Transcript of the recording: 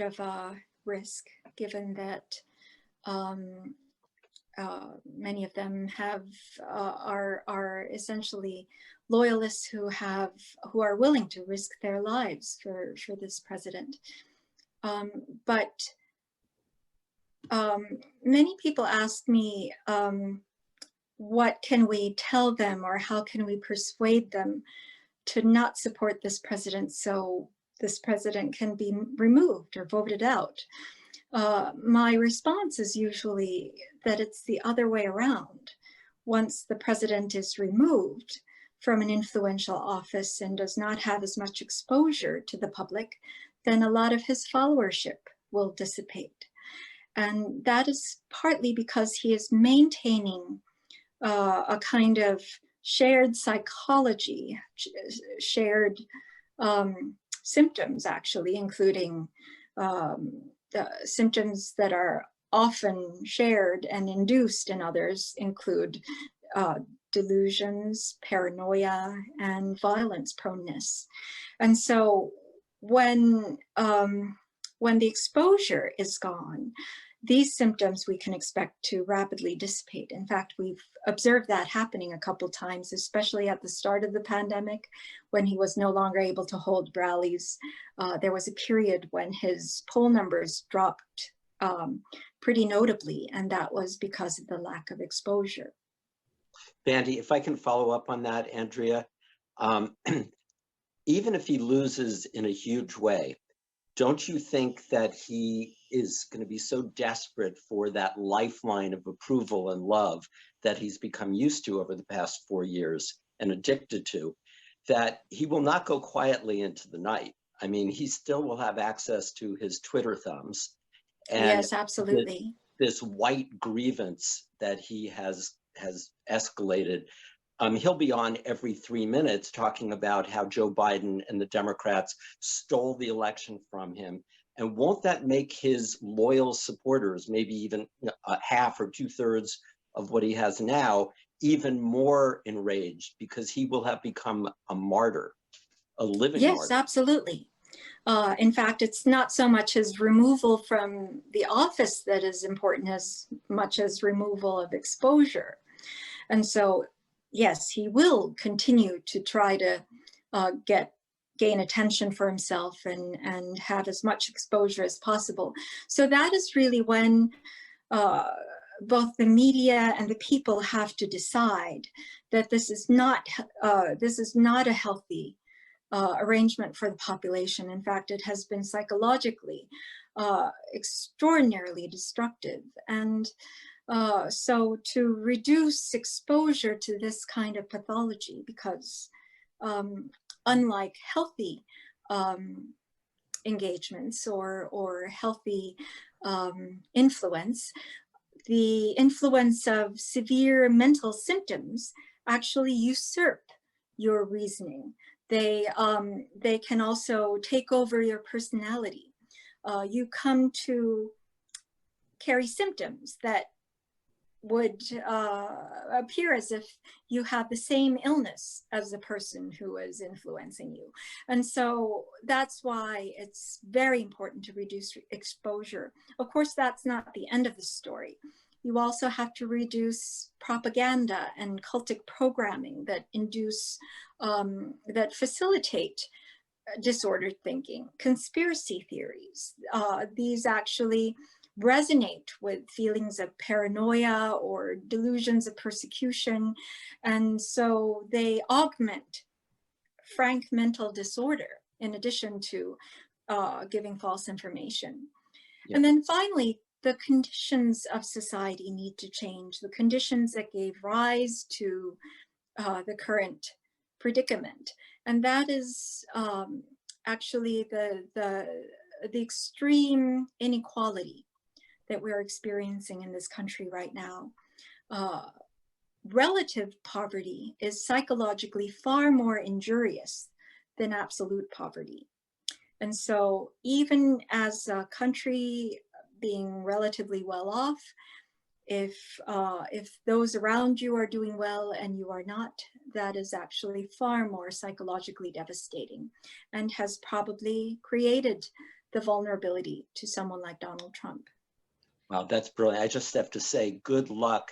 of a risk, given that many of them are essentially loyalists who are willing to risk their lives for this president. But many people ask me, what can we tell them, or how can we persuade them to not support this president so this president can be removed or voted out? My response is usually that it's the other way around. Once the president is removed from an influential office and does not have as much exposure to the public, then a lot of his followership will dissipate. And that is partly because he is maintaining a kind of shared psychology, shared symptoms, actually, including symptoms that are often shared and induced in others include delusions, paranoia, and violence proneness. And so when the exposure is gone, these symptoms we can expect to rapidly dissipate. In fact, we've observed that happening a couple times, especially at the start of the pandemic, when he was no longer able to hold rallies. There was a period when his poll numbers dropped pretty notably, and that was because of the lack of exposure. Bandy, if I can follow up on that, Andrea, even if he loses in a huge way, don't you think that he is going to be so desperate for that lifeline of approval and love that he's become used to over the past 4 years and addicted to, that he will not go quietly into the night? I mean, he still will have access to his Twitter thumbs. And yes, absolutely. This white grievance that he has escalated. He'll be on every 3 minutes talking about how Joe Biden and the Democrats stole the election from him. And won't that make his loyal supporters, maybe even half or 2/3 of what he has now, even more enraged, because he will have become a martyr, a living martyr? Yes, absolutely. In fact, it's not so much his removal from the office that is important as much as removal of exposure. And so, yes, he will continue to try to gain attention for himself and have as much exposure as possible. So that is really when both the media and the people have to decide that this is not a healthy arrangement for the population. In fact, it has been psychologically extraordinarily destructive. And so to reduce exposure to this kind of pathology, because unlike healthy engagements or healthy influence, the influence of severe mental symptoms actually usurp your reasoning. They can also take over your personality. You come to carry symptoms that would appear as if you have the same illness as the person who is influencing you. And so that's why it's very important to reduce exposure. Of course, that's not the end of the story. You also have to reduce propaganda and cultic programming that that facilitate disordered thinking, conspiracy theories. These actually resonate with feelings of paranoia or delusions of persecution. And so they augment frank mental disorder in addition to giving false information. Yeah. And then finally, the conditions of society need to change, the conditions that gave rise to the current predicament. And that is actually the extreme inequality that we're experiencing in this country right now. Relative poverty is psychologically far more injurious than absolute poverty. And so even as a country being relatively well off, if those around you are doing well and you are not, that is actually far more psychologically devastating and has probably created the vulnerability to someone like Donald Trump. Wow, that's brilliant. I just have to say, good luck